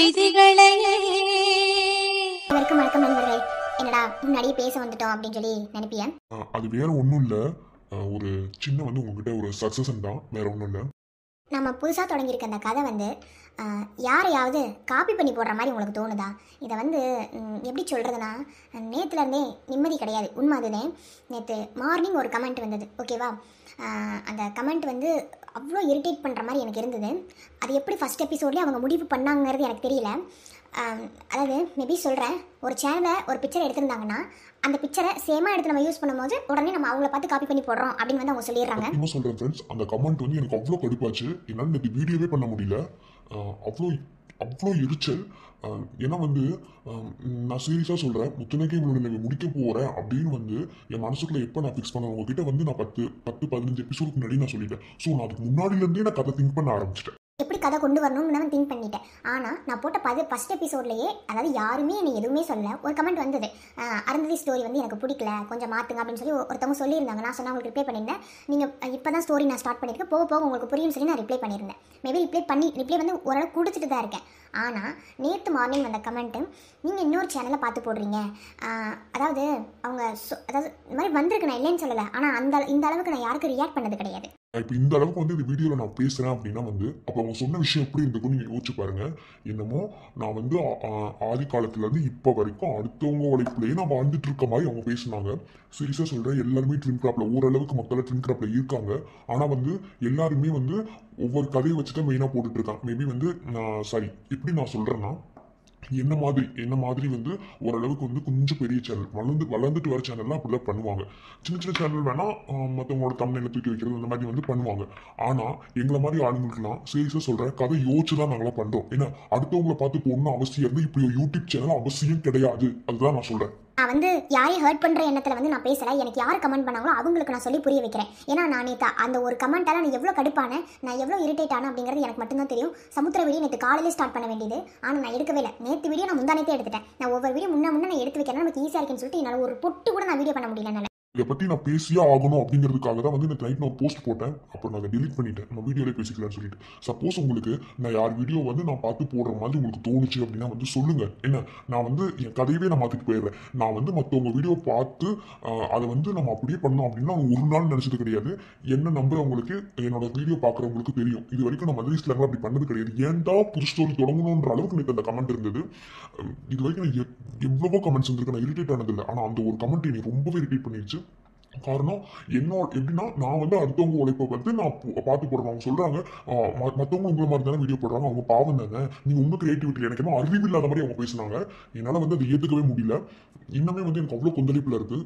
விதிகளையே. வணக்கம் வணக்கம் நண்பர்களே. என்னடா முன்னாடியே பேச வந்துட்டோம் அப்படின்னு சொல்லி நினைப்பியா? அது வேற ஒன்றும் இல்லை. ஒரு சின்ன உங்ககிட்ட ஒரு சக்ஸஸ் தான், வேற ஒன்றும் இல்லை. நம்ம புதுசாக தொடங்கியிருக்க அந்த கதை யாரையாவது காப்பி பண்ணி போடுற மாதிரி உங்களுக்கு தோணுதா? இதை எப்படி சொல்கிறதுனா, நேற்றுலேருந்தே நிம்மதி கிடையாது. உண்மை அதுதான். நேற்று மார்னிங் ஒரு கமெண்ட் வந்தது, ஓகேவா? அந்த கமெண்ட் அவ்வளோ இரிட்டேட் பண்ணுற மாதிரி எனக்கு இருந்தது. அது எப்படி ஃபஸ்ட் எபிசோட்லேயே அவங்க முடிவு பண்ணாங்கிறது எனக்கு தெரியல. அதாவது மேபி சொல்கிறேன், ஒரு சேனலில் ஒரு பிக்சரை எடுத்திருந்தாங்கன்னா அந்த பிக்சரை சேமாக எடுத்து நம்ம யூஸ் பண்ணும்போது உடனே நம்ம அவங்கள பார்த்து காப்பி பண்ணி போடுறோம் அப்படின்னு அவங்க சொல்லிடுறாங்க. என்ன சொல்கிறேன் ஃப்ரெண்ட்ஸ், அந்த கமெண்ட் எனக்கு அவ்வளோ கடுப்பாச்சு. என்னால் இந்த வீடியோவே பண்ண முடியல. அவ்வளோ அவ்வளோ எரிச்சல். ஏன்னா நான் சீரியஸாக சொல்கிறேன், முத்துணைக்கே இவங்களை முடிக்க போகிறேன் அப்படின்னு என் மனசுக்குள்ளே எப்போ நான் ஃபிக்ஸ் பண்ணேன் உங்ககிட்ட நான் 10-15 எபிசோடுக்கு முன்னாடி நான் சொல்லிட்டேன். ஸோ நான் அதுக்கு முன்னாடிலேருந்தே நான் கதை திங்க் பண்ண ஆரம்பிச்சிட்டேன். எப்படி கதை கொண்டு வரணும்னு நான் திங்க் பண்ணிட்டேன். ஆனால் நான் போட்ட ஃபஸ்ட் எபிசோட்லேயே, அதாவது யாருமே என்னை எதுவுமே சொல்ல, ஒரு கமெண்ட் வந்தது, அருந்ததி ஸ்டோரி எனக்கு பிடிக்கல, கொஞ்சம் மாற்றுங்க அப்படின்னு சொல்லி ஒருத்தவங்க சொல்லியிருந்தாங்க. நான் சொன்னால் உங்களுக்கு ரிப்ளை பண்ணியிருந்தேன். நீங்கள் இப்போ தான் ஸ்டோரி நான் ஸ்டார்ட் பண்ணியிருக்கேன், போக போக உங்களுக்கு புரியும்னு சொல்லி நான் ரிப்ளை பண்ணியிருந்தேன். மேபி ரிப்ளை ஓரளவு கொடுத்துட்டு தான் இருக்கேன். ஆனால் நேற்று மார்னிங் வந்த கமெண்ட்டு, நீங்கள் இன்னொரு சேனலை பார்த்து போடுறீங்க, அதாவது அவங்க அதாவது இந்த மாதிரி வந்திருக்கு, நான் இல்லைன்னு சொல்லலை. ஆனால் இந்த அளவுக்கு நான் யாருக்கும் ரியாக்ட் பண்ணது கிடையாது. இப்போ இந்த அளவுக்கு இந்த வீடியோவில் நான் பேசுகிறேன் அப்படின்னா அப்போ அவங்க சொன்ன விஷயம் எப்படி இருந்துக்கும் நீங்கள் யோசிச்சு பாருங்க. என்னமோ நான் ஆதி காலத்துலேருந்து இப்போ வரைக்கும் அடுத்தவங்க உழைப்புலேயே நான் வாழ்ந்துட்டு இருக்க மாதிரி அவங்க பேசினாங்க. சீரியஸாக சொல்கிறேன், எல்லாருமே ட்வின் கிராப்பில் ஓரளவுக்கு மக்கள் ட்வின் கிராப்பில் இருக்காங்க. ஆனால் எல்லாருமே ஒவ்வொரு கதையை வச்சுட்டு மெயினாக போட்டுட்டு இருக்காங்க. மேபி சாரி, எப்படி நான் சொல்கிறேன்னா, என்ன மாதிரி ஓரளவுக்கு கொஞ்சம் பெரிய சேனல் வளர்ந்துட்டு வர சேனல்லாம் அப்படிதான் பண்ணுவாங்க. சின்ன சின்ன சேனல் வேணா மற்றவங்களோட தமிழ்ல தூக்கி வைக்கிறது அந்த மாதிரி பண்ணுவாங்க. ஆனால் எங்களை மாதிரி ஆளுங்களுக்குலாம் சீரியஸாக சொல்கிறேன், கதை யோசிச்சு தான் நாங்களாம் பண்ணுறோம். ஏன்னா அடுத்தவங்களை பார்த்து போடணும் அவசியம் இருந்து இப்படி ஒரு யூடியூப் சேனல் அவசியம் கிடையாது. அதுதான் நான் சொல்கிறேன். நான் யாரையும் ஹர்ட் பண்ணுற எண்ணத்தில் நான் பேசலை. எனக்கு யார் கமெண்ட் பண்ணாங்களோ அவங்களுக்கு நான் சொல்லி புரிய வைக்கிறேன். ஏன்னா நான் நேற்று அந்த ஒரு கமெண்ட்டால் நான் எவ்வளோ கடுப்பானேன், நான் எவ்வளோ இரிட்டேட் ஆனேன் அப்படிங்கிறது எனக்கு மட்டும்தான் தெரியும். சமுத்திர வீடியோ நேற்று காலையிலே ஸ்டார்ட் பண்ண வேண்டியது, ஆனால் நான் எடுக்கவே இல்லை. நேற்று வீடியோ நான் முந்தானே எடுத்துட்டேன். நான் ஒவ்வொரு வீடியோ முன்னே நான் எடுத்து வைக்கிறேன், நமக்கு ஈஸியாக இருக்குன்னு சொல்லிட்டு என்னால் ஒரு பொட்டு கூட நான் வீடியோ பண்ண முடியல. இதை பற்றி நான் பேசியே ஆகணும் அப்படிங்கிறதுக்காக தான் இந்த நைட் நான் போஸ்ட் போட்டேன். அப்புறம் நான் அதை டெலிட் பண்ணிட்டேன், நம்ம வீடியோவில் பேசிக்கலாம்னு சொல்லிட்டு. சப்போஸ் உங்களுக்கு நான் யார் வீடியோ நான் பார்த்து போடுற மாதிரி உங்களுக்கு தோணுச்சு அப்படின்னா சொல்லுங்க. என்ன, நான் என் கதையவே நான் மாற்றிட்டு போயிடுறேன். நான் மற்றவங்க வீடியோ பார்த்து அதை நம்ம அப்படியே பண்ணோம் அப்படின்னா ஒரு நாள் நினச்சது கிடையாது. என்ன நம்புறவங்களுக்கு, என்னோட வீடியோ பார்க்குறவங்களுக்கு தெரியும். இது வரைக்கும் நான் மதுரை ஸ்லாங்கில் அப்படி பண்ணது கிடையாது. ஏன்டா புது ஸ்டோரி தொடங்கணுன்ற அளவுக்கு எனக்கு அந்த கமெண்ட் இருந்தது. இது வரைக்கும் நான் எவ்வளவோ கமெண்ட்ஸ் வந்துருக்கு, நான் இரிட்டேட் ஆனதில்லை. ஆனால் அந்த ஒரு கமெண்ட் என்னை ரொம்பவே இரிட்டேட் பண்ணிடுச்சு. காரணம் எப்படின்னா, நான் அடுத்தவங்க உழைப்பை நான் பார்த்து போடுறேன். அவங்க சொல்றாங்க, மற்றவங்க உங்களை மாதிரி தானே வீடியோ போடுறாங்க, அவங்க பாவம் தானே, நீங்க உங்க கிரியேட்டிவிட்டி. எனக்கு என்ன அறிவில்லாத மாதிரி அவங்க பேசுனாங்க. என்னால் அதை ஏற்றுக்கவே முடியல. இன்னமே எனக்கு அவ்வளோ கொந்தளிப்புல இருக்கு.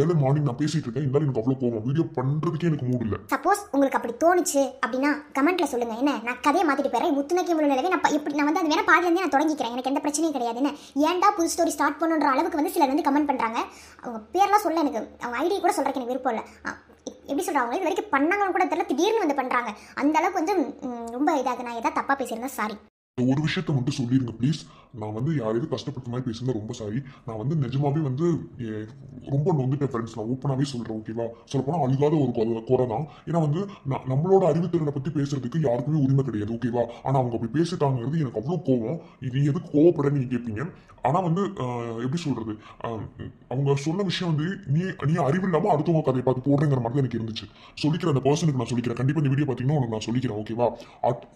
ஏழு மார்னிங் நான் பேசிட்டு இருக்கேன், இருந்தாலும் எனக்கு அவ்வளோ கோவம். வீடியோ பண்றதுக்கே எனக்கு மூடு இல்லை. சப்போஸ் உங்களுக்கு அப்படி தோணுச்சு அப்படின்னா கமெண்ட்ல சொல்லுங்க. என்ன, நான் கதையை மாத்திட்டு போறேன், முத்துணைக்கு இவ்வளோ நிலவே நான் எப்படி நான் அது வேணா பாதிலேருந்தே நான் தொடங்கிக்கிறேன், எனக்கு எந்த பிரச்சனையும் கிடையாது. என்ன, ஏன்டா புது ஸ்டோரி ஸ்டார்ட் பண்ணுன்ற அளவுக்கு சிலர் கமெண்ட் பண்றாங்க. அவங்க பேர்லாம் சொல்ல, எனக்கு அவங்க ஐடி கூட சொல்றதுக்கு எனக்கு விருப்பம் இல்லை. எப்படி சொல்றாங்க, இது வரைக்கும் பண்ணாங்கன்னு கூட தெரியல, திடீர்னு பண்றாங்க. அந்த அளவுக்கு ரொம்ப இதாக. நான் ஏதாவது தப்பா பேசியிருந்தா சாரி. ஒரு விஷயத்த மட்டும் சொல்லிடுங்க ப்ளீஸ். நான் யாரையும் கஷ்டப்பட்ட மாதிரி பேசுனா ரொம்ப சாரி. நான் நிஜமாவே ரொம்ப நொந்துட்டேன் ஃப்ரெண்ட்ஸ். நான் ஓப்பனாகவே சொல்கிறேன், ஓகேவா? சொல்லப்போனால் அழுகாத ஒரு குறை தான். ஏன்னா நம்மளோட அறிவுத்திறனை பற்றி பேசுறதுக்கு யாருக்குமே உரிமை கிடையாது, ஓகேவா? ஆனால் அவங்க அப்படி பேசிட்டாங்கிறது எனக்கு அவ்வளோ கோவம். இது எதுக்கு கோவப்பட நீங்கள் கேட்பீங்க. ஆனால் எப்படி சொல்கிறது, அவங்க சொன்ன விஷயம் நீ அறிவு இல்லாமல் அடுத்தவங்க கதையை பார்த்து போடுறேங்கிற மாதிரி தான் எனக்கு இருந்துச்சு. சொல்லிக்கிறேன், அந்த பர்சனுக்கு நான் சொல்லிக்கிறேன். கண்டிப்பாக இந்த வீடியோ பார்த்தீங்கன்னா உனக்கு நான் சொல்லிக்கிறேன், ஓகேவா?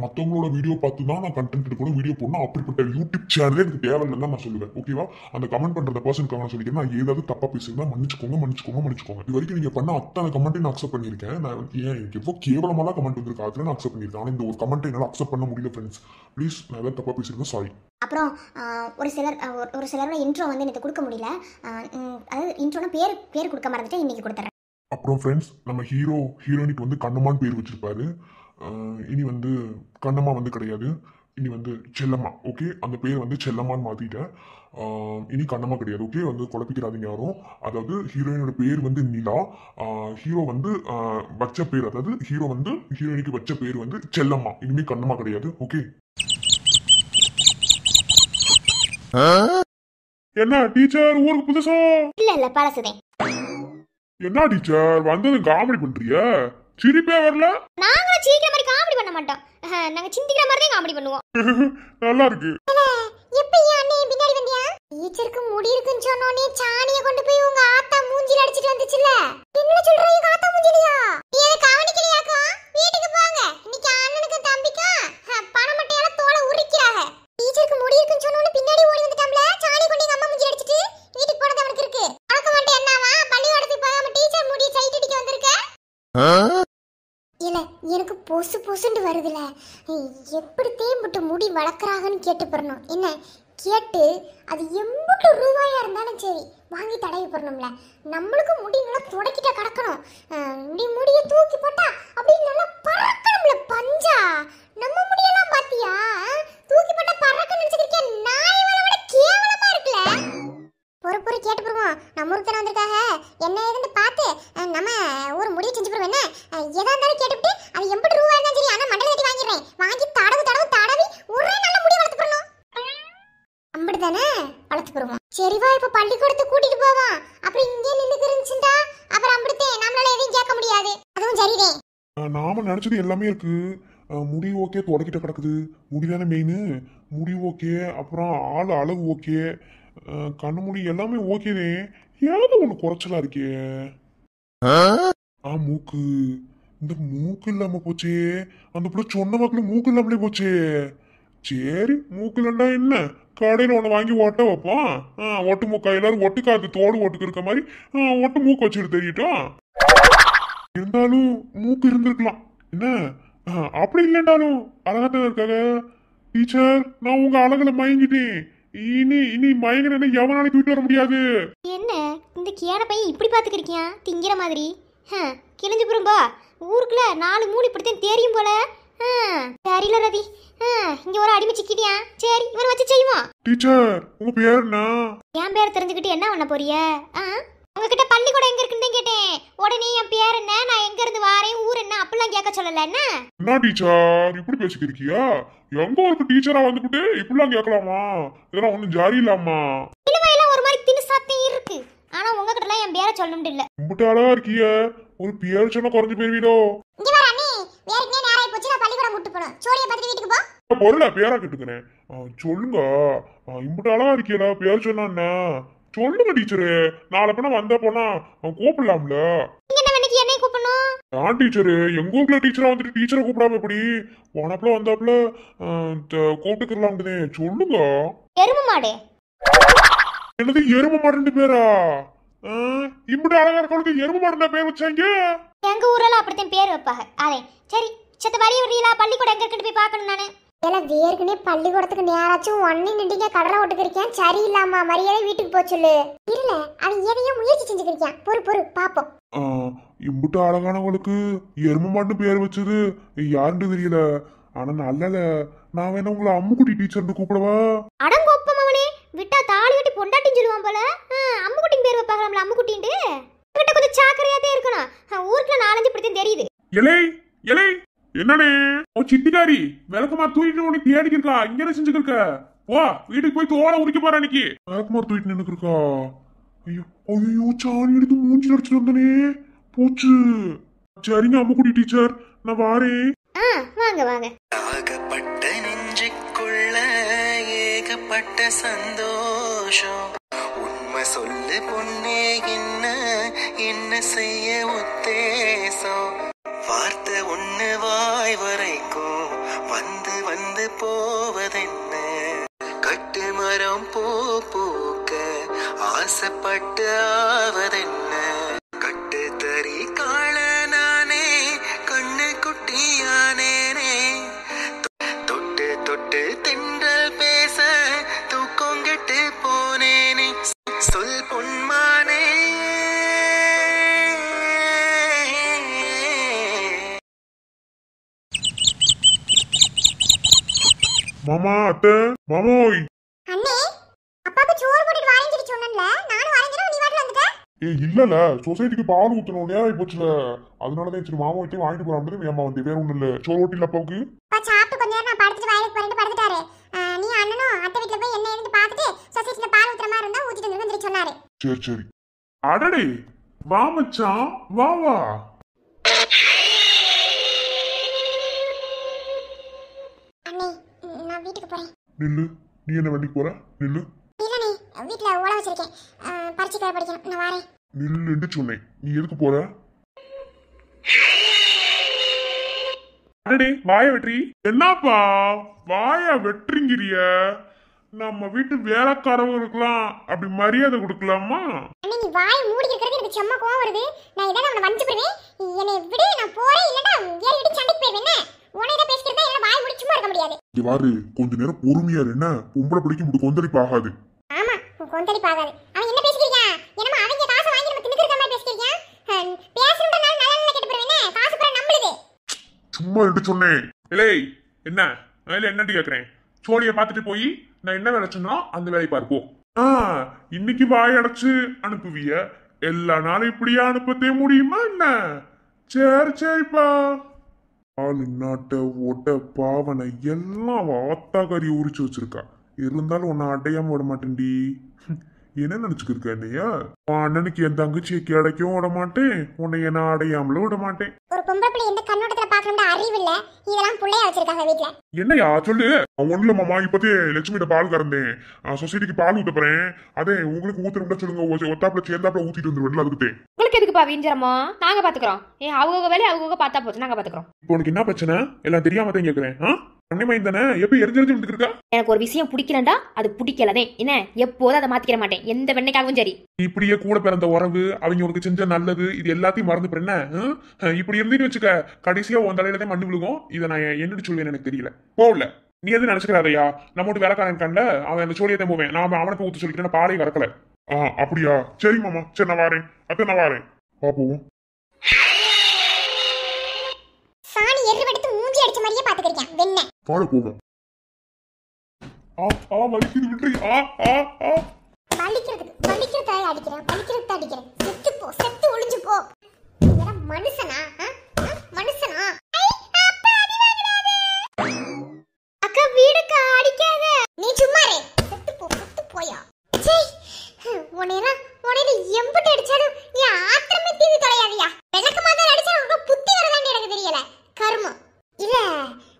மற்றவங்களோட வீடியோ பார்த்து தான் நான் கண்டென்ட் எடுக்கணும், வீடியோ போடணும். அப்படிப்பட்ட யூடியூப் சேனலே எனக்கு தேவையில்லைன்னு தான் நான் சொல்லுவேன், ஓகேவா? அந்த கமெண்ட் பண்ணுற பர்சனுக்காக நான் சொல்லிக்கிறேன். நான் ஏதாவது தப்பாக பேசியிருந்தா மன்னிச்சுக்கோங்க. இது வரைக்கும் நீங்கள் பண்ண அத்தனை கமெண்ட்டையும் நான் அக்செப்ட் பண்ணியிருக்கேன். நான் எனக்கு எவ்வளோ கேவலமாக கமெண்ட் வந்திருக்கு அதில் நான் அக்செப்ட் பண்ணியிருக்கேன். ஆனால் இந்த ஒரு கமெண்ட்டை என்னால் அக்செப்ட் பண்ண முடியல ஃப்ரெண்ட்ஸ். ப்ளீஸ், நான் ஏதாவது தப்பாக பேசியிருந்தேன், சாரி. அப்புறம் ஒரு சிலரோட இன்ட்ரோ எனக்கு கொடுக்க முடியல. அதாவது இன்ட்ரோனா பேர் கொடுக்க மறந்துட்டு இன்னைக்கு கொடுத்துறேன். அப்புறம் ஃப்ரெண்ட்ஸ், நம்ம ஹீரோயினுக்கு கண்ணம்மான்னு பேர் வச்சிருப்பாரு. இனி கண்ணம்மா கிடையாது, இனி செல்லம்மா. ஓகே, அந்த பேர் செல்லம்மான்னு மாத்திட்டேன். இனி கண்ணம்மா கிடையாது, ஓகே? குழப்பிக்கிறாதீங்க யாரும். அதாவது ஹீரோயினோட பேர் நிலா. ஹீரோ வச்ச பேர், அதாவது ஹீரோ ஹீரோயினுக்கு வச்ச பேர் செல்லம்மா. இனிமே கண்ணம்மா கிடையாது, ஓகே? என்ன டீச்சர், ஊருக்கு புதுசா? இல்ல பழசுதேன். என்ன டீச்சர் வந்தது காமெடி பண்றிய? சிரிப்பே வரல. நாங்க சிரிக்கிற மாதிரி காமெடி பண்ண மாட்டோம், நாங்க சிந்திக்கிற மாதிரி தான் காமெடி பண்ணுவோம். நல்லா இருக்கு. எப்ப அண்ணே பின்னாடி வந்தியா? டீச்சருக்கு முடி இருக்குன்னு சொன்னோனே சாணியை கொண்டு போய் உங்க ஆத்தா மூஞ்சில அடிச்சிட்டு வந்துச்சுல. என்ன சொல்ற எங்க ஆத்தா மூஞ்சிலியா? நீ அதை கவனிக்கலையாக்கா? வீட்டுக்கு போங்க. இன்னைக்கு அண்ணனுக்கு தம்பிக்கு பணம் மட்டையால தோலை உரிக்கிறாங்க. டீச்சருக்கு முடி இருக்குன்னு சொன்னோனே பின்னாடி ஓடி வந்துட்டாம்ல. சாணி கொண்டு எங்க அம்மா மூஞ்சி அடிச்சிட்டு வீட்டுக்கு போனது அவனுக்கு இருக்கு. அடக்க மாட்டே என்னவா? பள்ளிக்கூடத்துக்கு போகாம டீச்சர் முடி சைட் அடிக்க வந்திருக்க? இல்ல எனக்கு பொசு பொசுண்டு வருதுல. எப்படி தேம்புட்டு முடி வளர்க்குறாங்கன்னு கேட்டு போறணும். என்ன கேட்டு அது எம்புட்டு ரூபாயா இருந்தாலும் சரி வாங்கி தடவி போடணும்ல. நம்மளுக்கு முடி நல்லா துடைக்கிட்ட கிடக்கணும். முடியை தூக்கி போட்டா அப்படி நல்லா பறக்கணும்ல பஞ்சா. நம்ம முடியெல்லாம் பாத்தியா? தூக்கி போட்டா பறக்க நினைச்சுக்கிட்டே நாய் விட கேவலமா இருக்குல்ல. பொறு கேட்டு போடுவோம். நம்ம ஊருக்கு தானே வந்திருக்காங்க. என்ன ஏதுன்னு பார்த்து நம்ம ஒரு முடியை செஞ்சு போடுவோம். என்ன எதா இருந்தாலும் கேட்டுவிட்டு அது எம்பது ரூபா இருந்தாலும் சரி ஆனால் மண்டல கட்டி வாங்கிடுறேன். வாங்கி தடவி ஒரே நல்ல முடி வளர்த்து போடணும். அம்படி தானே வளர்த்து போடுவோம். சரிவா இப்போ பள்ளிக்கூடத்துக்கு கூட்டிட்டு போவோம். அப்புறம் இங்கே நின்றுக்கு இருந்துச்சுட்டா அப்புறம் அம்படுத்தே நம்மளால எதையும் கேட்க முடியாது. அதுவும் சரிதே. நாம நினைச்சது எல்லாமே இருக்கு. முடி ஓகே, தொடக்கிட்ட கிடக்குது. முடி தானே மெயின். முடி ஓகே, அப்புறம் ஆள் அழகு ஓகே, கண்ணு முடி எல்லாமே ஓகேதே. ஏதாவது ஒண்ணு குறைச்சலா இருக்கே. மூக்கு. இந்த மூக்கு இல்லாம போச்சே. அந்த பிள்ளை சொன்ன வாக்குல மூக்கு இல்லாமலே போச்சே. சரி, மூக்கு இல்லண்டா என்ன, கடையில ஒண்ணு வாங்கி ஒட்ட வைப்போம். ஒட்டு மூக்கா எல்லாரும் ஒட்டுக்காது தோடு ஒட்டுக்கு இருக்க மாதிரி ஒட்டு மூக்கு வச்சுட்டு தெரியட்டும். இருந்தாலும் மூக்கு இருந்திருக்கலாம். என்ன அப்படி இல்லைண்டாலும் அழகாத்தான் இருக்காங்க. டீச்சர், நான் உங்க அழகுல மயங்கிட்டேன். இனி மயங்கின எவனாலையும் தூக்கிட்டு வர முடியாது. என்ன இந்த கேன பையன் இப்படி பாத்துக்கிறியா? திங்கிற மாதிரி கிழிஞ்சு புறம்பா. ஊருக்குள்ள 4 மூணு இப்படித்தான் தெரியும் போல. சரியில்ல ரவி, இங்க ஒரு அடிமை சிக்கிட்டியா? சரி இவரை வச்சு செய்வோம். டீச்சர், உங்க பேர் என்ன? என் பேர் தெரிஞ்சுக்கிட்டு என்ன பண்ண போறிய? உங்ககிட்ட பள்ளிக்கூடம் எங்க இருக்குன்னு கேட்டேன். உடனே என் பேர் என்ன, நான் எங்க இருந்து வாரேன், ஊர் என்ன அப்படிலாம் கேட்க சொல்லல. என்ன டீச்சர் இப்படி பேசிக்கிறியா? எங்க ஒரு டீச்சரா வந்துகிட்டு இப்படிலாம் கேட்கலாமா? இதெல்லாம் ஒண்ணும் ஜாரி இல்லாமா? இளமையெல்லாம் ஒரு மாதிரி திணுசாத்தே இருக்கு. ஆனா உங்ககிட்ட எல்லாம் என் பேரை சொல்லணும் இல்ல. இப்படி அழகா இருக்கிய, ஒரு பேர் சொன்னா குறைஞ்சு போயிருவீடோ. இங்க வர அண்ணே, வேறக்கே நேராய் போச்சு. நான் பள்ளிக்கூடம் கூட்டி போறேன். சோழியை பார்த்துட்டு வீட்டுக்கு போ. பொருளா பேரா கேட்டுக்கிறேன். சொல்லுங்க, இப்படி அழகா இருக்கியல, பேர் சொன்னா என்ன? சொல்லுங்க டீச்சரு. நாளை பண்ண வந்த போனா கூப்பிடலாம்ல. என்னை கூப்பிடணும்? நான் டீச்சரு, எங்க ஊர்ல டீச்சரா வந்துட்டு டீச்சரை கூப்பிடாம எப்படி? போனப்பல வந்தாப்புல கூப்பிட்டுக்கலாம்னு. சொல்லுங்க. எரும மாடு. என்னது எரும மாடு பேரா? இப்படி அழகா இருக்கவளுக்கு எரும மாடுனா பேர் வச்சாங்க? எங்க ஊர்ல அப்படித்தான் பேர் வைப்பாங்க. அதே சரி, சத்த வரி வரீங்களா? பள்ளிக்கூடம் எங்க இருக்குன்னு போய் பார்க்கணும் நானு. எல்லாம் வேர்க்குனே பள்ளிக்கூடத்துக்கு நேராச்சும் ஒன்னே நின்றீங்க. கடலை ஓட்டுக்கிறியான். சரியில்லாமா மரியாதை வீட்டுக்கு போக சொல்லு. இல்ல அவன் எதையும் முயற்சி செஞ்சுக்கிறியான். பொறு பாப்போம். இம்புட்டு அழகானவளுக்கு எரும மாடுன்னு பேர் வச்சது யாருன்னு தெரியல. ஆனா நல்லல, நான் வேணா உங்களை அம்முக்குட்டி டீச்சர்னு கூப்பிடவா? அடங்கொப்பம் அவனே, விட்டா தாலி கட்டி பொண்டாட்டின்னு சொல்லுவான் போல. அம்முக்குட்டின் பேர் வைப்பாங்களாம்ல, அம்முக்குட்டின்ட்டு. கிட்ட கொஞ்சம் சாக்கரையாதே இருக்கணும். ஊருக்குள்ள 4-5 இப்படித்தான் தெரியுது. எலை எலை என்னனே சிட்டிக்காரி விளக்குமார் தூக்கிட்டு உனக்கு தேடிக்கு இருக்கா? இங்க என்ன செஞ்சுக்க? வா, வீட்டுக்கு போய் தோலை உரிக்க போற. அன்னைக்கு விளக்குமார் தூக்கிட்டு நின்று இருக்கா. ஐயோ ஐயோ, சாணி எடுத்து மூஞ்சி அடிச்சுட்டு வந்தனே, போச்சு. சரிங்க அம்முக்குட்டி டீச்சர், நான் வாரேன். வாங்க வாங்க. ஆகப்பட்ட நெஞ்சுக்குள்ள ஏகப்பட்ட சந்தோஷம். உண்மை சொல்லு பொண்ணே, என்ன செய்ய உத்தேசம்? வார்த்தை ஒண்ணு வாய் வரைக்கும் வந்து போவதென்ன? கட்டு மரம் பூக்க ஆசைப்பட்டு ஆவதென்ன? கட்டு தறி காள நானே, கண்ணு குட்டியானேனே. தொட்டு தொட்டு தென்றல் பேச தூக்கம் கெட்டு போனேனே. சொல் பொன்மானே. மாமா, அத்தை, மாமோய். அண்ணே, அப்பாக்கு சோறு போட்டுட்டு வாரேன்னு சொல்லி சொன்னேன்ல. நானும் வாரேங்கற நீ வாட்ல வந்துட்ட. இல்லல, சொசைட்டிக்கு பால் ஊத்தணும் நேரம் போச்சுல. அதனாலதான் சரி மாமா கிட்ட வாங்கிட்டு போறான்னு ஏமா வந்து. வேற ஒண்ணும் இல்ல. சோறு ஓட்டில அப்பாவுக்கு. அப்பா சாப்பிட்டு கொஞ்ச நேரம் நான் படுத்துட்டு வயலுக்கு போறேன்னு படுத்துட்டாரு. நீ அண்ணனும் அத்தை வீட்ல போய் என்ன ஏதுன்னு பார்த்துட்டு சொசைட்டில பால் ஊத்துற மாதிரி இருந்தா ஊத்திட்டு வந்து சொல்லி சொன்னாரு. சரி. அடடே, வா மச்சான், வா. அண்ணே, நான் வீட்டுக்கு போறேன். நில்லு. நீ என்ன வண்டிக்கு போற? நில்லு. இல்லனே, வீட்ல ஓட வச்சிருக்கேன். பரீட்சைக்கு படிக்கணும். நான் வரேன். நில்லுன்னு சொன்னேன். நீ எதுக்கு போற? அடடே, வாய வெற்றி. என்னப்பா வாய வெட்டுறீங்கிறிய? நம்ம வீட்டு வேலைக்காரவங்களுக்குலாம் அப்படி மரியாதை கொடுக்கலாமா? அண்ணே, நீ வாய் மூடி இருக்கிறது எனக்கு செம்ம கோவம் வருது. நான் இதான் அவனை வஞ்சி போடுவேன். என்னை விடு, நான் போறேன். இல்லடா வேற இடி சண்டைக்கு போயிடுவேன். உன்னை இதை பேசிக்கிறதா என்ன வாய் மூடி சும்மா இருக்க முடியாது. இது வாரு, கொஞ்ச நேரம் பொறுமையா இரு. என்ன பொம்பளை பிடிக்க முடி கொந்தளிப்பு ஆகாது. ஆமா, கொந்தளிப்பு ஆகாது. அவன் என்ன பேசிக்கிறீங்க? என்னமா அவங்க காசை வாங்கி நம்ம தின்னுக்கிற மாதிரி பேசிக்கிறீங்க? பேசுறதுனால நல்ல நல்ல கெட்டு போடுவேன். காசு பூரா நம்மளுது. சும்மா என்று சொன்னேன். இல்லை என்ன என்னட்டு கேக்குறேன். சோழிய பார்த்துட்டு போய் நான் என்ன வேலை சொன்னா அந்த வேலையை பார்ப்போம். இன்னைக்கு வாய் அடைச்சு அனுப்புவிய, எல்லா நாளும் இப்படியா அனுப்பத்தே முடியுமா என்ன? சரிப்பா. ஆளு நாட்டை ஓட்ட பாவனை எல்லாம் ஆத்தா கறி உரிச்சு வச்சிருக்கா. இருந்தாலும் உன்னை அடையாம விட மாட்டேன்டி. என்ன நினைச்சுக்கிருக்க என்னையா? அண்ணனுக்கு என் தங்கச்சியை கிடைக்கவும் விட மாட்டேன், உன்னை என்ன அடையாமலும் விட மாட்டேன். ஒரு பொம்பளை பிள்ளை எந்த கண்ணோட்டத்துல பாக்கணும்னு அறிவு இல்ல. இதெல்லாம் புள்ளையா வச்சிருக்காங்க வீட்ல. என்னையா சொல்லு? ஒண்ணுல மாமா, இப்பதே லட்சுமியிட பால் கறந்தேன். சொசைட்டிக்கு பால் ஊத்தப்பறேன். அதே உங்களுக்கு ஊத்துறோம்னா சொல்லுங்க, ஒத்தாப்புல சேர்ந்தாப்புல ஊத்திட்டு வந்துருவேன்ல. அதுக்கு உங்களுக்கு எதுக்குப்பா வீஞ்சரமா? நாங்க பாத்துக்கிறோம். அவங்க வேலையை அவங்க பார்த்தா போச்சு, நாங்க பாத்துக்கிறோம். இப்போ உனக்கு என்ன பிரச்சனை? எல்லாம் தெரியாம தான் கேக்குறேன். அன்னைமையும் தானே எப்ப எரிஞ்சு இருக்கா? எனக்கு ஒரு விஷயம் பிடிக்கலண்டா அது பிடிக்கலதே. என்ன எப்போதும் அதை மாத்திக்கிற மாட்டேன், எந்த வெண்ணைக்காகவும் சரி. இப்படியே கூட பிறந்த உறவு, அவங்க உனக்கு செஞ்ச நல்லது, இது எல்லாத்தையும் மறந்து என்ன? இப்படி இருந்துட்டு வச்சுக்க, கடைசியா உன் தலையில தான் மண்ணு விழுகும். இதை நான் என்னன்னு சொல்லுவேன் எனக்கு தெரியல. போகல, நீ எதுவும் நினைச்சுக்கிறாதையா? நம்ம வேலைக்காரன் கண்ட அவன் அந்த சோழியத்தை போவேன். நான் அவனுக்கு ஊத்து சொல்லிட்டு பாலையும் கறக்கல. அப்படியா? சரி மாமா, சரி நான் வாரேன். அத்தை நான் வாரேன். பாப்போம். சாணி எருவெடுத்து மூஞ்சி அடிச்ச மாதிரியே பாத்துக்கிறேன். வெண்ணெ பாட போவேன். வலிக்குது விட்டு. வலிக்கிறத அடிக்கிறேன். செத்து ஒளிஞ்சு போ. மனுஷனா? மனுஷனா? அக்கா வீடுக்கா அடிக்காத. நீ சும்மா இரு. செத்து போயா. உன்னையில எம்புட்டு அடிச்சாலும் என் ஆத்திரமே தீவி தொலையாதியா. விளக்கமா தான் அடிச்சாலும் உனக்கு புத்தி வரதான்னு எனக்கு தெரியல. கர்மம். இல்ல,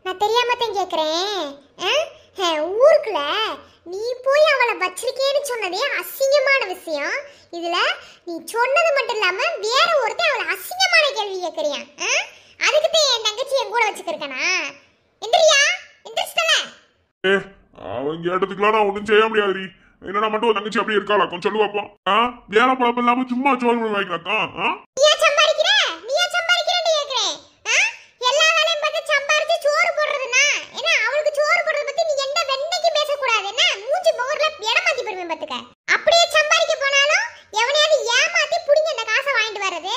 நான் தெரியாம தான் கேக்குறேன். ஊருக்குள்ள நீ போய் அவளை வச்சிருக்கேன்னு சொன்னதே அசிங்கமான விஷயம். இதுல நீ சொன்னது மட்டும் இல்லாம வேற ஒருத்தன் அவளை அசிங்கமான கேள்வி கேக்குறியா? அதுக்கு தான் என் தங்கச்சி என் கூட வச்சுக்கிருக்கனா? எந்திரியா, எந்திரிச்சுதல. அவன் கேட்டதுக்குலாம் நான் ஒண்ணும் செய்ய முடியாது. என்னன்னா மட்டும் ஒரு தங்கச்சி அப்படியே இருக்காளா? கொஞ்சம் சொல்லு பாப்போம். வேலை பழப்பம் இல்லாம சும்மா சோறு வாங்கிக்கா. நீயா சம்பாதிக்கிறேன்னு கேக்குறேன். எல்லா வேலையும் பார்த்து சம்பாரிச்சு சோறு போடுறதுனா என்ன? அவளுக்கு சோறு போடுறத பத்தி நீ எந்த வெண்ணைக்கு பேசக்கூடாது. என்ன மூஞ்சி முகர்ல இடமாத்தி போடுவேன் பாத்துக்க. அப்படியே சம்பாதிக்க போனாலும் எவனையாவது ஏமாத்தி புடிங்க அந்த காசை வாங்கிட்டு வர்றது,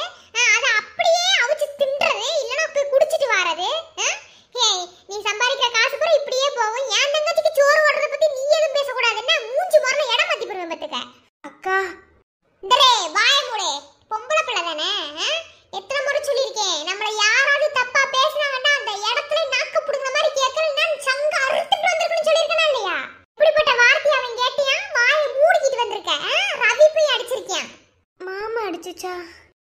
அதை அப்படியே அவிச்சு தின்றது, இல்லைன்னா போய் குடிச்சிட்டு வர்றது. நீ சம்பாதிக்கிற காசு கூட இப்படியே போகும். என் தங்கச்சிக்கு சோறு போடுறத பத்தி நீ எதுவும் பேசக்கூடாது. என்ன மூஞ்சி முகர்ல இடமாத்தி போடுவேன் பாத்துக்க. அக்கா இந்தரே வாய மூடு. பொம்பளை பிள்ளை தானே? எத்தனை முறை சொல்லியிருக்கேன், நம்மள யாராவது தப்பா பேசினாங்கன்னா அந்த இடத்துல நாக்கு புடுங்கிற மாதிரி கேட்கறேன். நான் சங்க அறுத்துட்டு வந்திருக்கேன்னு சொல்லியிருக்கேனா இல்லையா? இப்படிப்பட்ட வார்த்தை அவன் கேட்டியா? வாயை மூடிக்கிட்டு வந்திருக்க. ரவி போய் அடிச்சிருக்கியான். மாமா அடிச்சுச்சா?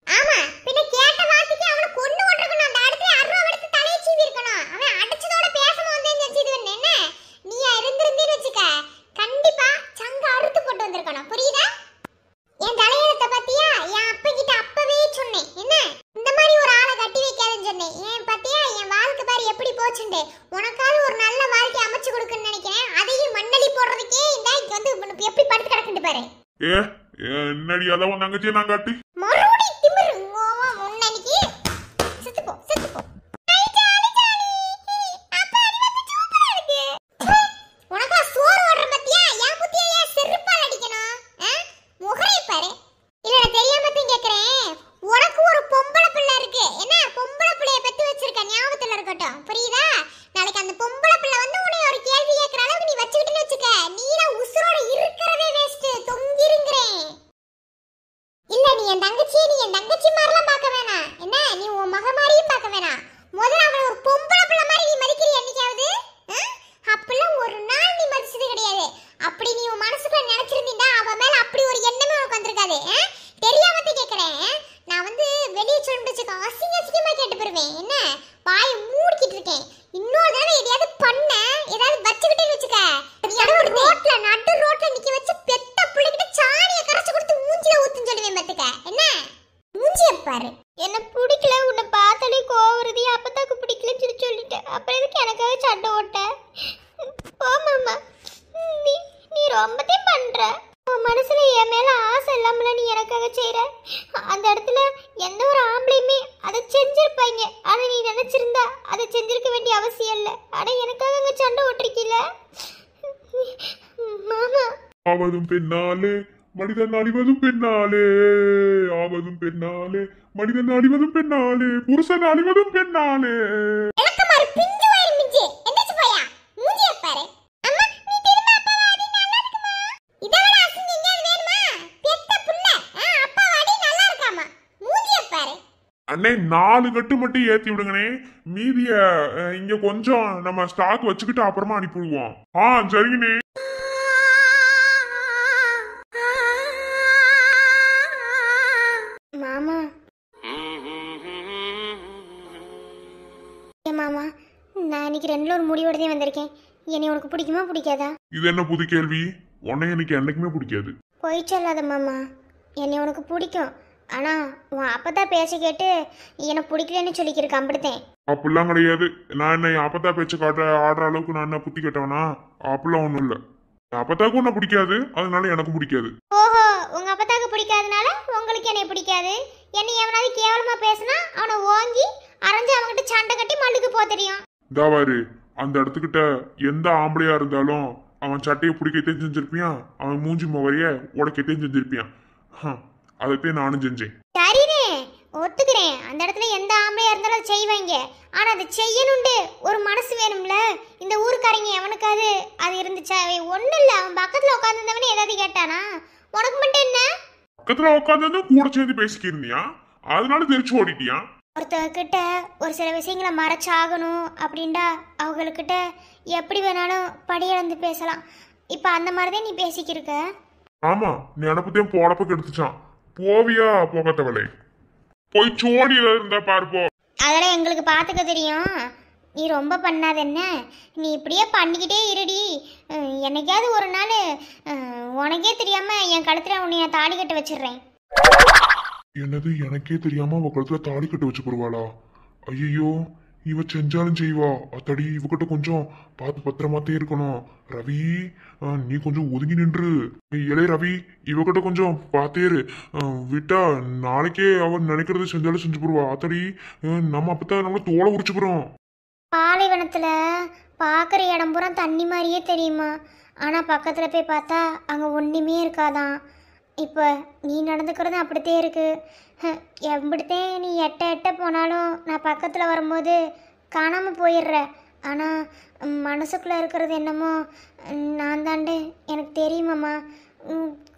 ஆமா, பின்ன கேட்ட வார்த்தைக்கு அவனை கொண்டு கொண்டிருக்கணும். அந்த இடத்துல அருவா எடுத்து தலையை சீவி இருக்கணும். அவன் அடிச்சதோட பேசாம வந்தேன்னு நினைச்சது என்ன? நீயா இருந்திருந்தேன்னு வச்சுக்க, கண்டிப்பா சங்க அறுத்து கொண்டு வந்திருக்கணும். புரியுதா? என் தலையெழுத்த பத்தியா? என் அப்பா கிட்ட அப்பவே சொன்னேன். என்ன இந்த மாதிரி ஒரு ஆளை கட்டி வைக்காதுன்னு சொன்னேன். ஏன் பத்தியா என் வாழ்க்கை பாரு எப்படி போச்சுண்டு. உனக்காவது ஒரு நல்ல வாழ்க்கை அமைச்சு கொடுக்குன்னு நினைக்கிறேன். அதையும் மண்ணலி போடுறதுக்கே இந்த வந்து எப்படி படுத்து கிடக்குன்னு பாரு. என்னடி அதான் உன் தங்கச்சியை நான் காட்டி மறுபடி திமிரு முன்னணிக்கு. செத்துப்போ. உனக்கா சோறு ஓடுற பத்தியா? என் புத்தியா செருப்பால் அடிக்கணும். முகரை பாரு. இல்ல, நான் தெரியாம தான் கேக்குறேன். உனக்கு ஒரு பொம்பளை பிள்ளை இருக்கு. என்ன பொம்பளை பிள்ளைய பெத்து வச்சிருக்க, ஞாபகத்துல இருக்கட்டும். புரியுதா? நாளைக்கு அந்த பொம்பளை பிள்ளை வந்து உன்னை ஒரு கேள்வி கேட்கற அளவுக்கு நீ வச்சுக்கிட்டுன்னு வச்சுக்க, நீலாம் உசுரோட இருக்கிறதே வேஸ்ட். தொங்கிருங்கிறேன். இல்ல, நீ என் தங்கச்சி மாதிரிலாம் பார்க்க வேணாம். என்ன நீ உன் மக மாதிரியும் பார்க்க வேணாம். முதல்ல அவளை ஒரு பொம்பளை பிள்ளை மாதிரி நீ மதிக்கிறியா என்னைக்காவது? அப்பெல்லாம் ஒரு நாள் நீ மதிச்சது கிடையாது. அப்படி நீ உன் மனசுக்குள்ள நினைச்சிருந்தீங்கன்னா அவ மேல அப்படி ஒரு எண்ணமே உனக்கு வந்திருக்காது. தெரியாம தான் கேக்குறேன். நான் வந்து வெளியே சொல்லிட்டு அசிங்கமா கேட்டு போயிருவேன். என்ன வாயை மூடிக்கிட்டு இருக்கேன். இன்னொரு தடவை எதையாவது பண்ண ஏதாவது வச்சுக்கிட்டேன்னு வச்சுக்க, ரோட்ல பண்ணிடுவேன் பத்துக்க. என்ன மூஞ்சிய பாரு. என்ன பிடிக்கல, உன்னை பார்த்தாலே கோவம் வருது. அப்பத்தாக்கு பிடிக்கலன்னு சொல்லி சொல்லிட்டேன். அப்புறம் எதுக்கு எனக்காக சண்டை ஓட்ட? ஓமாம்மா, நீ நீ ரொம்பத்தையும் பண்ற. உன் மனசுல என் மேல ஆசை இல்லாமல நீ எனக்காக செய்யற. அந்த இடத்துல எந்த ஒரு ஆம்பளையுமே அதை செஞ்சிருப்பாங்க. ஆனா நீ நினைச்சிருந்தா அதை செஞ்சிருக்க வேண்டிய அவசியம் இல்லை. ஆனா எனக்காக அங்க சண்டை ஓட்டிருக்கீல மாமா. ஆவதும் பெண்ணாலே மனிதன் அழிவதும் பெண்ணாலே, ஆவதும் பெண்ணாலே மனிதன் அழிவதும் பெண்ணாலே, புருஷன் அழிவதும் பெண்ணாலே. இலக்கமாறு பிஞ்சு வயிறு மிஞ்சி எந்திரிச்சு போயா. மூஞ்சிய பாரு. அம்மா நீ திரும்ப அப்பா வாடி நல்லா இருக்குமா? இதெல்லாம் அசிங்க அது வேணுமா? பெத்த புள்ள அப்பா வாடி நல்லா இருக்காமா. மூஞ்சிய பாரு. அண்ணே 4 கட்டு மட்டும் ஏத்தி விடுங்கண்ணே. மீதிய இங்க கொஞ்சம் நம்ம ஸ்டாக் வச்சுக்கிட்டு அப்புறமா அனுப்பிடுவோம். சரிங்கண்ணே. மாமா மாமா, நான் இன்னைக்கு 2ல ஒரு முடிவோட தான் வந்திருக்கேன். என்னை உனக்கு பிடிக்குமா பிடிக்காதா? இது என்ன புது கேள்வி? உன்னை எனக்கு என்னைக்குமே பிடிக்காது. போய் சொல்லாத மாமா, என்னை உனக்கு பிடிக்கும். ஆனா உன் அப்பதான் பேச கேட்டு எனக்கு பிடிக்கலன்னு சொல்லிக்கிருக்க. அப்படித்தேன். அப்படிலாம் கிடையாது. நான் என்ன அப்பத்தா பேச்சு ஆடுற அளவுக்கு நான் என்ன புத்தி கேட்டவனா? அப்படிலாம் ஒண்ணும் இல்ல. அப்பத்தாக்கும் உன்னை பிடிக்காது, அதனால எனக்கும் பிடிக்காது. ஓஹோ, உங்க அப்பத்தாக்கு பிடிக்காதனால உங்களுக்கு என்னை பிடிக்காது. என்னை எவனாவது கேவலமா பேசினா அவனை ஓங்கி அரைஞ்சு அவன்கிட்ட சண்டை கட்டி மல்லுக்கு போ தெரியும். தாவாரு, அந்த இடத்துக்கிட்ட எந்த ஆம்பளையா இருந்தாலும் அவன் சட்டையை பிடிக்கத்தையும் செஞ்சிருப்பியான், அவன் மூஞ்சி முகரைய உடைக்கத்தையும் செஞ்சிருப்பியான். அதைத்தான் நானும் செஞ்சேன். சரினே, ஒத்துக்கிறேன். அந்த இடத்துல எந்த ஆம்பளையா இருந்தாலும் அதை செய்வாங்க. ஆனா அதை செய்யணுண்டு ஒரு மனசு வேணும்ல. இந்த ஊருக்காரங்க எவனுக்காவது அது இருந்துச்சா? ஒண்ணு இல்ல, அவன் பக்கத்துல உட்காந்துருந்தவனே ஏதாவது கேட்டானா? உனக்கு மட்டும் என்ன? பக்கத்துல உட்காந்து கூட சேர்ந்து பேசிக்கிருந்தியா, அதனால தெரிச்சு ஓடிட்டியா? ஒருத்தர்கிட்ட ஒரு சில விஷயங்களை மறைச்சாகணும் அப்படின்டா அவங்கக்கிட்ட எப்படி வேணாலும் படியிழந்து பேசலாம். இப்ப அந்த மாதிரிதான் நீ பேசிக்கிருக்க. ஆமா, நீ அனுப்பத்தையும் போடப்ப கெடுத்துச்சான். போவியா போகத்தவளை? போய் சோடியில இருந்தா பார்ப்போம். அதெல்லாம் எங்களுக்கு பார்த்துக்க தெரியும். நீ ரொம்ப பண்ணாத என்ன? நீ இப்படியே பண்ணிக்கிட்டே இருடி. என்னைக்காவது ஒரு நாள் உனக்கே தெரியாம என் கழுத்துல உன்னைய தாலி கட்ட வச்சிடுறேன். என்னது, எனக்கே தெரியாம அவ கழுத்துல தாலி கட்ட வச்சு போடுவாளா? ஐயோ, இவ செஞ்சாலும் செய்வா. அத்தடி, இவகிட்ட கொஞ்சம் பார்த்து பத்திரமாத்தே இருக்கணும். ரவி, நீ கொஞ்சம் ஒதுங்கி நின்று. இளைய ரவி, இவகிட்ட கொஞ்சம் பார்த்தேரு. விட்டா நாளைக்கே அவன் நினைக்கிறது செஞ்சாலும் செஞ்சு போடுவா. அத்தடி, நம்ம அப்பதான் நம்மள தோலை உரிச்சு போறோம். பாலைவனத்துல பார்க்குற இடம் பூரா தண்ணி மாதிரியே தெரியுமா? ஆனால் பக்கத்தில் போய் பார்த்தா அங்கே ஒன்றுமே இருக்காதான். இப்போ நீ நடந்துக்கிறது அப்படித்தே இருக்கு. எப்படித்தே நீ எட்ட போனாலும் நான் பக்கத்தில் வரும்போது காணாமல் போயிடுற. ஆனால் மனசுக்குள்ளே இருக்கிறது என்னமோ நான் தாண்டு எனக்கு தெரியுமாம்மா.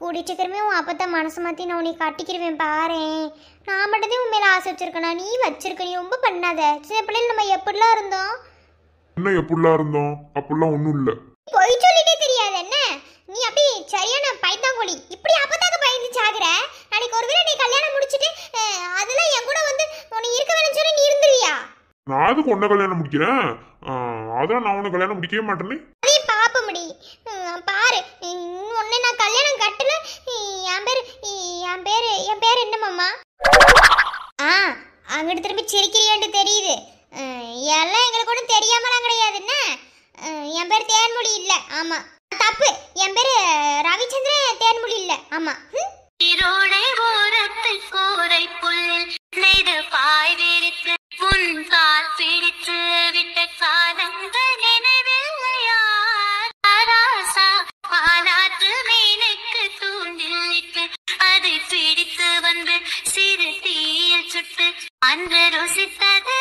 கூடிய சீக்கிரமே உன் அப்பத்தான் மனசு மாற்றி நான் உன்னை கட்டிக்கிடுவேன் பாரேன். நான் மட்டும்தான் உன் மேலே ஆசை வச்சிருக்கேனா? நீ வச்சிருக்க. நீ ரொம்ப பண்ணாத. சின்ன பிள்ளைல நம்ம எப்படிலாம் இருந்தோம்? என்ன எப்படிலாம் இருந்தோம்? அப்படிலாம் ஒன்றும் இல்லை. பொய் சொல்லிட்டே தெரியாது என்ன? நீ அப்படி சரியான பைத்தாங்கோழி. இப்படி அப்பத்தாக்கு பயந்து சாகுற. நாளைக்கு ஒருவேளை நீ கல்யாணம் முடிச்சிட்டு அதெல்லாம் என் கூட வந்து உன்னை இருக்க வேணும்னு சொல்லி நீ இருந்துருவியா? நான் அதுக்கு ஒன்ன கல்யாணம் முடிக்கிறேன். அதான் நான் உன்னை கல்யாணம் முடிக்கவே மாட்டேனே. அதே பாப்ப முடி பாரு. உன்னை நான் கல்யாணம் கட்டல. என் பேர் என்ன மாமா? அங்கிட்டு திரும்பி சிரிக்கிறியான்னு தெரியுது. எல்லாம் எங்களுக்கு ஒன்றும் தெரியாமலாம் கிடையாது என்ன? என் பேர் தேன்மொழி இல்லை. ஆமா தப்பு. என் பேரு ரவிச்சந்திரன் தேன்மொழி இல்லை. ஆமா. அன்று ருசித்தது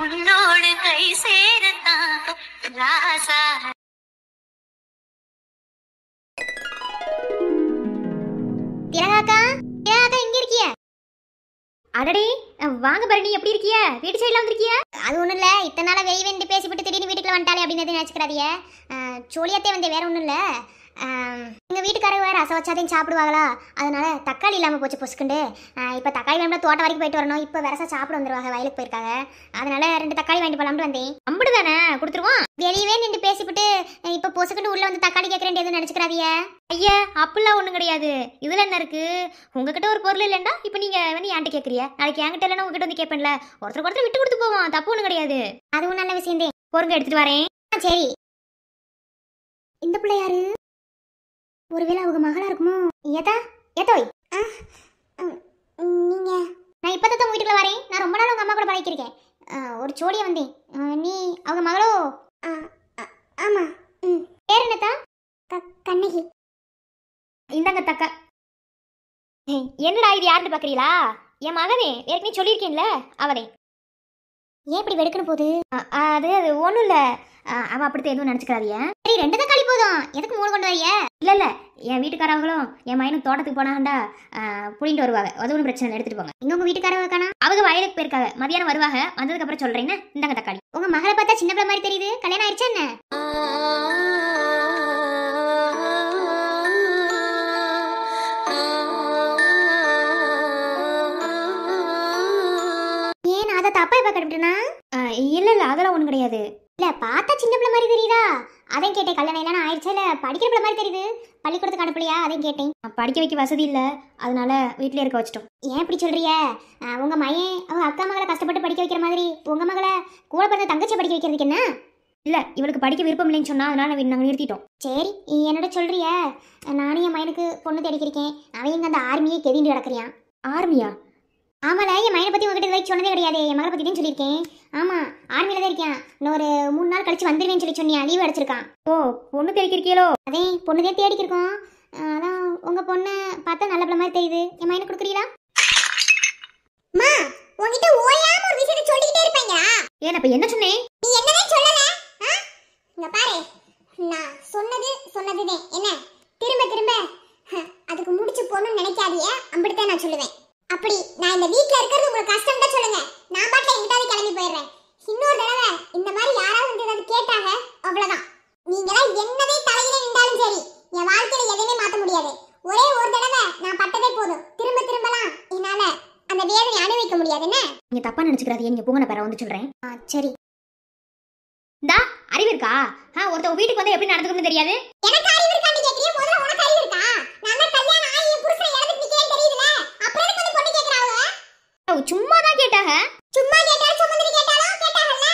உன்னோடு கை சேரத்தான் ராசா. திலகாக்கா, திலகாக்கா இங்க இருக்கிய? அடடே, வாங்க பரணி, எப்படி இருக்கிய? வீட்டு சைடுல வந்திருக்கிய? அது ஒன்றும் இல்லை, இத்தனை நாளாக வெய் வெண்டு பேசிவிட்டு திடீர்னு வீட்டுக்குள்ள வந்துட்டாலே அப்படின்னு எதுவும் நினச்சிக்கிறாதிய. சோழியாத்தே வந்தே, வேற ஒன்றும் இல்லை. எங்கள் வீட்டுக்காரங்க வேறு ரசம் வச்சாதையும் சாப்பிடுவாங்களா, அதனால தக்காளி இல்லாமல் போச்சு பொசுக்குண்டு. இப்போ தக்காளி வேண்டாம், தோட்டம் வரைக்கும் போயிட்டு வரணும். இப்போ வரசா சாப்பிட வந்துருவாங்க, வயலுக்கு போயிருக்காங்க. அதனால 2 தக்காளி வாங்கிட்டு போகலாம்னு வந்தேன். அம்புடு தானே கொடுத்துருவோம். வெளியவே நின்று பேசிவிட்டு இப்போ பொசுக்குண்டு உள்ளே வந்து தக்காளி கேட்குறேன் எதுவும் நினச்சிக்கிறாதிய. ஐயா, அப்படிலாம் ஒன்றும் கிடையாது. இதில் என்ன இருக்கு? உங்ககிட்ட ஒரு பொருள் இல்லைண்டா இப்போ நீங்கள் வந்து என்கிட்ட கேட்குறிய, நாளைக்கு என்கிட்ட இல்லைன்னா உங்ககிட்ட வந்து கேட்பேன்ல. ஒருத்தருக்கு ஒருத்தர் விட்டு கொடுத்து போவோம், தப்பு ஒன்றும் கிடையாது. அதுவும் நல்ல விஷயம் தான். பொருங்க எடுத்துட்டு வரேன். சரி, இந்த பிள்ளை யாரு? ஒருவேளை அவங்க மகளா இருக்குமோ? ஏதா ஏதோய் நீங்க, நான் இப்போ தான் வீட்டுக்குள்ள வரேன். நான் ரொம்ப நாள் உங்க அம்மா கூட பழகிருக்கேன். ஒரு சோடியை வந்தேன். நீ அவங்க மகளோ? ஆமா. பேர் என்னத்தா? கண்ணகி. இந்தாங்க தக்கா. என்னடா இது, யாருன்னு பார்க்குறீங்களா? என் மகனே, ஏற்கனவே சொல்லியிருக்கேன்ல, அவனே. ஏன் இப்படி வெடுக்கணும் போகுது? அது ஒன்றும் இல்லை, அவன் அப்படித்தான் எதுவும் நினச்சிக்கிறாதிய. சரி, 2 தக்காளி போதும், எதுக்கு 3 கொண்டு வரைய? இல்லை, என் வீட்டுக்காரவங்களும் என் மயனும் தோட்டத்துக்கு போனாங்கண்டா புடிங்கிட்டு வருவாங்க. அது ஒன்றும் பிரச்சனை இல்லை, எடுத்துட்டு போங்க. இங்க உங்க வீட்டுக்காரவ காணா? அவங்க வயலுக்கு போயிருக்காங்க, மதியானம் வருவாங்க. வந்ததுக்கு அப்புறம் சொல்றேன்னு. இந்தாங்க தக்காளி. உங்க மகளை பார்த்தா சின்ன பிள்ளை மாதிரி தெரியுது. கல்யாணம் ஆயிடுச்சா என்ன? ஏன் அதை தப்பா இப்ப கட்டுனா? இல்லை, அதெல்லாம் ஒன்றும் கிடையாது. இல்ல, பார்த்தா சின்ன பிள்ளை மாதிரி தெரியுதா, அதையும் கேட்டேன். கல்யாணம் இல்லைன்னா ஆயிடுச்சா, இல்ல படிக்கிற பிள்ளை மாதிரி தெரியுது, பள்ளிக்கூடத்துக்கு அனுப்பலையா, அதையும் கேட்டேன். படிக்க வைக்க வசதி இல்லை, அதனால வீட்டிலே இருக்க வச்சிட்டோம். ஏன் இப்படி சொல்றிய? உங்க மையன் அவங்க அக்கா மகளை கஷ்டப்பட்டு படிக்க வைக்கிற மாதிரி உங்க மகளை கூட பிறந்த தங்கச்சி படிக்க வைக்கிறதுக்கு என்ன? இல்லை, இவளுக்கு படிக்க விருப்பம் இல்லைன்னு சொன்னா, அதனால நாங்கள் நிறுத்திட்டோம். சரி, என்னோட சொல்றிய? நானும் என் மயனுக்கு பொண்ணு தேடிக்கிறேன். அவன் இங்க அந்த ஆர்மியை கெதிண்டு கிடக்குறியான். ஆர்மியா? ஆமால, என் மயனை பத்தி உங்ககிட்ட வச்சு சொன்னதே கிடையாது. என் மகளை பத்தி தான் சொல்லியிருக்கேன். ஆமா, ஆர்மியில தான் இருக்கேன். இன்னொரு 3 நாள் கழிச்சு வந்துருவேன்னு சொல்லி சொன்னியா, லீவ் அடிச்சிருக்கான். ஓ, பொண்ணு தேடிக்கிறீங்களோ? அதே பொண்ணுதே தேடிக்கிருக்கோம். அதான் உங்க பொண்ணை பார்த்தா நல்ல பிள்ளை மாதிரி தெரியுது. என் மயனை கொடுக்குறீங்களா? மா, உன்கிட்ட ஓயாம ஒரு விஷயத்தை சொல்லிக்கிட்டே இருப்பீங்க. ஏன் அப்ப என்ன சொன்னேன்? நீ என்னவே சொல்லல. இங்க பாரு, நான் சொன்னதுதான் என்ன, திரும்ப திரும்ப அதுக்கு முடிச்சு போகணும்னு நினைக்காதீங்க. அப்படித்தான் நான் சொல்லுவேன். அப்படி நான் இந்த வீட்ல இருக்கிறது உங்களுக்கு கஷ்டம் தான் சொல்லுங்க, நான் பாட்டுல எங்கிட்டாவது கிளம்பி போயிடுறேன். இன்னொரு தடவை இந்த மாதிரி யாராவது வந்து ஏதாவது கேட்டாங்க, அவ்வளவுதான். நீங்களாம் என்னவே தலையில நின்றாலும் சரி, என் வாழ்க்கையில எதையுமே மாத்த முடியாது. ஒரே ஒரு தடவை நான் பட்டதே போதும். திரும்ப திரும்பலாம் என்னால அந்த வேதனை அனுபவிக்க முடியாது. என்ன நீங்க தப்பா நினைச்சுக்கிறாதீங்க, நீங்க போங்க, நான் பேர வந்து சொல்றேன். சரி. இந்தா அறிவு இருக்கா? ஒருத்தவங்க வீட்டுக்கு வந்து எப்படி நடந்துக்கணும்னு தெரியாது. எனக்கு அறிவு இருக்கான்னு கேக்குறியா? முதல்ல உனக்கு அறிவு இருக்கா? நான் தான் கல்யாணம் ஆகி என் புருஷனை இழந்துட்டு நிக்கிறேன்னு தெரியுதுல, அப்புறம் எனக்கு வந்து பொண்ணு கேக்குறாங்க. சும்மா தான் கேட்டாங்க. சும்மா கேட்டாலும் சுமந்திரி கேட்டாலும் கேட்டாங்கல்ல,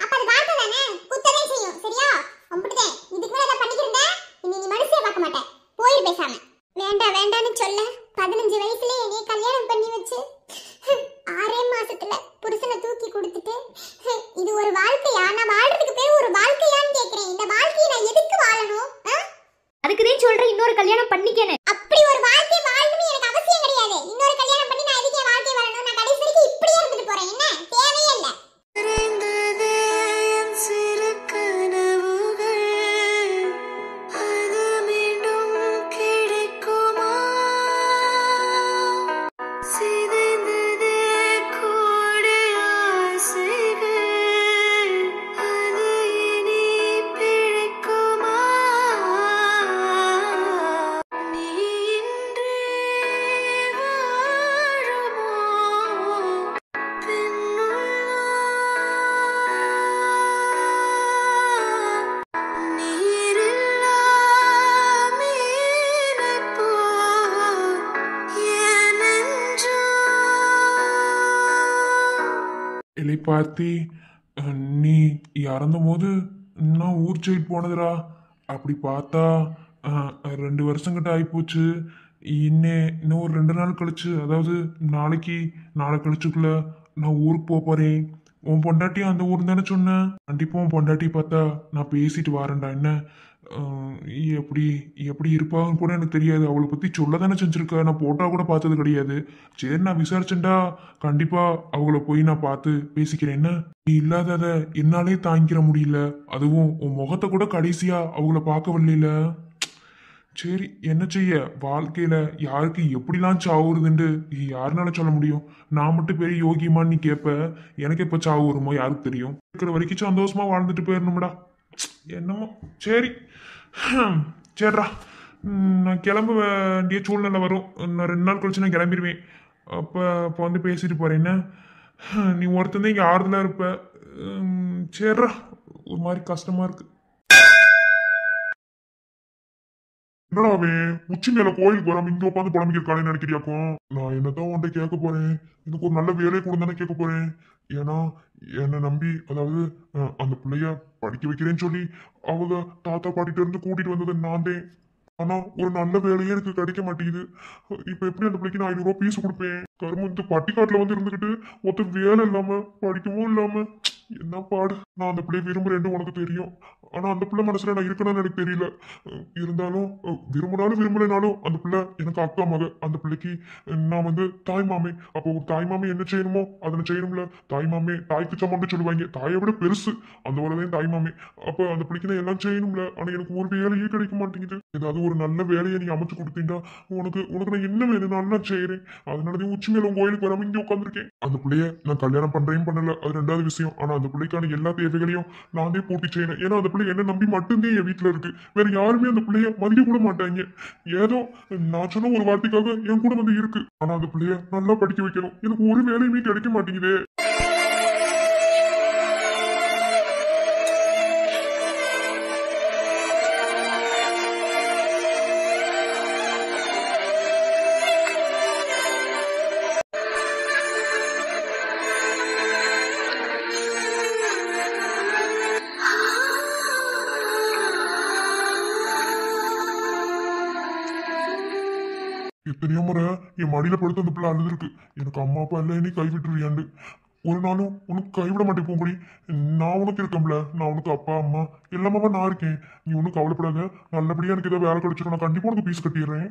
அப்ப அது வார்த்தை தானே, குத்தவே செய்யும். சரியா? அம்புட்டே இதுக்கு மேல நான் பண்ணிக்கிறேன். இனி நீ மனசே பார்க்க மாட்டேன். போயிரு பேசாம. வேண்டாம் வேண்டாம்னு சொல்ல 15 வயசுல என்னைய கல்யாணம் பண்ணி வச்சு 6 மாசத்துல புருஷனை தூக்கி கொடுத்துட்டு, இது ஒரு வாழ்க்கையா? நான் வாழ்றதுக்கு பேர் ஒரு வாழ்க்கையான்னு கேக்குறேன். இந்த வாழ்க்கையை நான் எதுக்கு வாழணும்? அதுக்குதான் சொல்றேன், இன்னொரு கல்யாணம் பண்ணிக்கணும். அப்படி ஒரு வாழ்க்கை வாழணும்னு எனக்கு அவசியம் கிடையாது. இன்னொரு கல்யாணம் பண்ணி நான் எதுக்கு வாழ்க்கை வாழணும்? நான் கடைசி வரைக்கும் இப்படியே இருந்துட்டு போறேன். என்ன தேவையே இல்லை. இல்லை பார்த்தி, நீ இறந்த போது நான் ஊர் சைடு போனதுடா. அப்படி பார்த்தா 2 வருஷங்கிட்ட ஆகிப்போச்சு. இன்னும் ஒரு 2 நாள் கழிச்சு, அதாவது நாளை கழிச்சுக்குள்ள நான் ஊருக்கு போறேன். உன் பொண்டாட்டியும் அந்த ஊர் தானே சொன்னேன். கண்டிப்பா உன் பொண்டாட்டி பார்த்தா நான் பேசிட்டு வரேன்டா. என்ன எப்படி எப்படி இருப்பாங்கன்னு கூட எனக்கு தெரியாது. அவளை பத்தி சொல்ல தானே செஞ்சிருக்க, நான் போட்டா கூட பார்த்தது கிடையாது. சரி, நான் விசாரிச்சேன்டா. கண்டிப்பா அவங்கள போய் நான் பார்த்து பேசிக்கிறேன். என்ன நீ இல்லாதத என்னாலே தாங்கிக்கிற முடியல. அதுவும் உன் முகத்தை கூட கடைசியா அவங்கள பார்க்க வரல. சரி என்ன செய்ய, வாழ்க்கையில யாருக்கு எப்படிலாம் சாவுறதுண்டு யாருனால சொல்ல முடியும்? நான் மட்டும் பெரிய யோகியமான்னு நீ கேட்ப, எனக்கு எப்ப சாவு வருமோ யாருக்கு தெரியும்? இருக்கிற வரைக்கும் சந்தோஷமா வாழ்ந்துட்டு போயிடணும்டா. என்னமோ சரி. சரிடா, நான் கிளம்ப வேண்டிய சூழ்நிலை வரும். நான் 2 நாள் கழிச்சு நான் கிளம்பிடுவேன். அப்போ வந்து பேசிட்டு போறேன் என்ன? நீ ஒருத்தந்தே இங்கே ஆறுதலா இருப்ப. சரிடா, ஒரு மாதிரி கஷ்டமா இருக்கு. என்னடா அவன் உச்சி மேல கோயிலுக்கு வராம இங்க உட்காந்து புலம்பிக்கிருக்கானு நினைக்கிறியாக்கும்? நான் என்னதான் உன்கிட்ட கேட்க போறேன், எனக்கு ஒரு நல்ல வேலையை கூட தானே கேட்க போறேன். ஏன்னா என்னை நம்பி, அதாவது அந்த பிள்ளைய படிக்க வைக்கிறேன்னு சொல்லி அவங்க தாத்தா பாட்டிட்ட இருந்து கூட்டிட்டு வந்தது நான் தான். ஆனா ஒரு நல்ல வேலையே எனக்கு கிடைக்க மாட்டேங்குது. இப்ப எப்படி அந்த பிள்ளைக்கு நான் 500 ரூபாய் பீஸ் கொடுப்பேன்? கரும்பு இந்த பட்டிக்காட்டுல வந்து இருந்துகிட்டு ஒருத்த வேலை இல்லாம படிக்கவும் இல்லாம என்ன பாடு. நான் அந்த பிள்ளைய விரும்புறேன்னு உனக்கு தெரியும். ஆனா அந்த பிள்ளை மனசுல நான் இருக்கணும்னு எனக்கு தெரியல. இருந்தாலும் விரும்பினாலும் விரும்பலைனாலும் அந்த பிள்ளை எனக்கு அக்கா மக. அந்த பிள்ளைக்கு நான் வந்து தாய் மாமே. அப்போ ஒரு தாய் மாமே என்ன செய்யணுமோ அதை செய்யணும்ல. தாய் மாமே தாய்க்கு சமம்னு சொல்லுவாங்க, தாயை விட பெருசு அந்த உலகம் தாய் மாமே. அப்ப அந்த பிள்ளைக்கு நான் எல்லாம் செய்யணும்ல. ஆனா எனக்கு ஒரு வேலையே கிடைக்க மாட்டேங்குது. ஏதாவது ஒரு நல்ல வேலையை நீ அமைச்சு கொடுத்தீங்கன்னா உனக்கு உனக்கு நான் என்ன வேணும் நல்லா செய்யறேன். அதனாலதான் உச்சி மேல கோயிலுக்கு வராம இங்க உட்காந்துருக்கேன். அந்த பிள்ளைய நான் கல்யாணம் பண்றேன் பண்ணல, அது 2வது விஷயம். ஆனா அந்த பிள்ளைக்கான எல்லா தேவைகளையும் நான் தான் பூர்த்தி செய்யணும். ஏன்னா அந்த பிள்ளை என்ன நம்பி மட்டும்தான் என் வீட்டுல இருக்கு. வேற யாருமே அந்த பிள்ளைய மதிக்க கூட மாட்டாங்க. ஏதோ நான் சொன்ன ஒரு வார்த்தைக்காக என் கூட வந்து இருக்கு. ஆனா அந்த பிள்ளைய நல்லா படிக்க வைக்கணும். எனக்கு ஒரு வேலையுமே கிடைக்க மாட்டேங்குது. எத்தனையோ முறை என் மடியில படுத்து அந்த பிள்ளை அழுதுருக்கு. எனக்கு அம்மா அப்பா இல்லை, நீ கைவிட்டுருவியாண்டு. ஒரு நாளும் உனக்கு கைவிட மாட்டேன் போகும்படி நான் உனக்கு இருக்கேன்ல. நான் உனக்கு அப்பா அம்மா எல்லாமே நான் இருக்கேன். நீ ஒன்றும் கவலைப்படாத. நல்லபடியா எனக்கு ஏதாவது வேலை கிடைச்சிடும். நான் கண்டிப்பா உனக்கு பீஸ் கட்டிடுறேன்.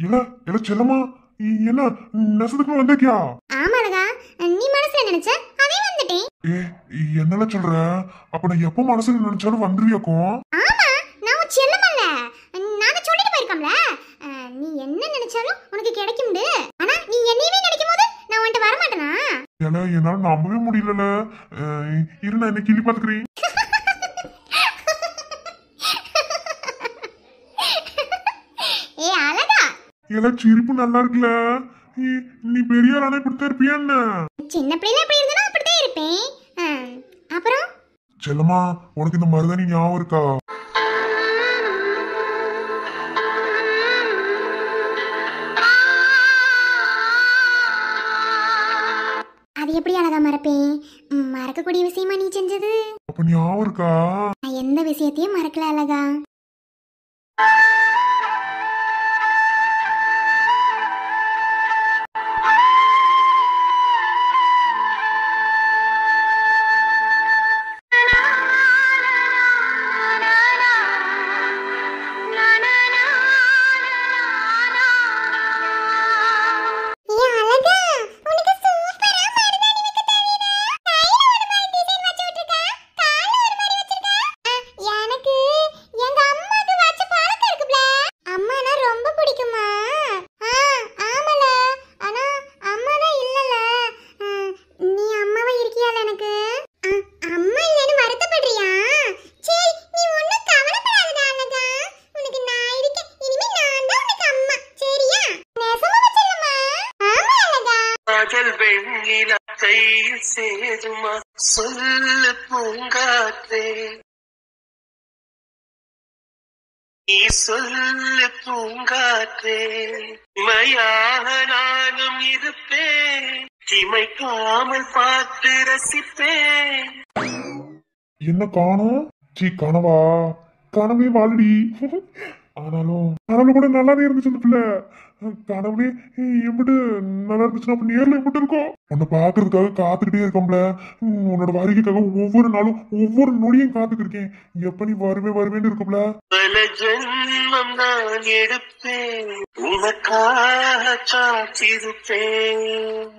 இல்ல இல்ல செல்லம்மா, என்ன நெசத்துக்கு வந்திருக்கியா? ஆமா அழகா, நீ மனசுல நினைச்ச அதே வந்துட்டேன். என்னல சொல்ற? அப்ப நான் எப்ப மனசுல நினைச்சாலும் வந்துருவியாக்கும்? ஆமா, நான் உன் செல்லமல்ல. நான் சொல்லிட்டு போயிருக்கோம்ல, நீ என்ன நினைச்சாலும் உனக்கு கிடைக்கும்டு. ஆனா நீ என்னையவே நினைக்கும் போது நான் உன்கிட்ட வர மாட்டேனா? ஏன்னா என்னால நம்பவே முடியல. இரு நான் என்ன கிளி பாத்துக்கிறேன். ஏ அழகா, ஏன்னா சிரிப்பு நல்லா இருக்குல்ல. நீ பெரிய ஆளான இப்படித்தான் இருப்பியா என்ன? சின்ன பிள்ளைல எப்படி இருந்தாலும் அப்படித்தான் இருப்பேன். அப்புறம் செல்லம்மா, உனக்கு இந்த மருதாணி ஞாபகம் இருக்கா? அது எப்படி அழகா மறப்பேன்? மறக்கக்கூடிய விஷயமா நீ செஞ்சது? அப்ப ஞாபகம் இருக்கா? நான் எந்த விஷயத்தையும் மறக்கல அழகா. சேருமா சொல்லு பூங்காற்றே, நீ சொல்லு பூங்காற்றே, இமையாக நானும் இருப்பேன், இமைக்காமல் பார்த்து ரசிப்பேன். என்ன காணோம்? கனவா? கனவே வாழடி. ஆனாலும் கூட நல்லாவே இருந்துச்சு அந்த பிள்ளை. கனவுலே எம்பிட்டு நல்லா இருந்துச்சுன்னா அப்ப நேர்ல எம்பிட்டு இருக்கும். உன்னை பாக்குறதுக்காக காத்துக்கிட்டே இருக்கோம்ல. உன்னோட வருகைக்காக ஒவ்வொரு நாளும் ஒவ்வொரு நொடியும் காத்துக்கிருக்கேன். எப்ப நீ வருவேன்னு இருக்கும்ல. பல ஜென்மம் நான் எடுப்பேன், உனக்காக காத்திருப்பேன்.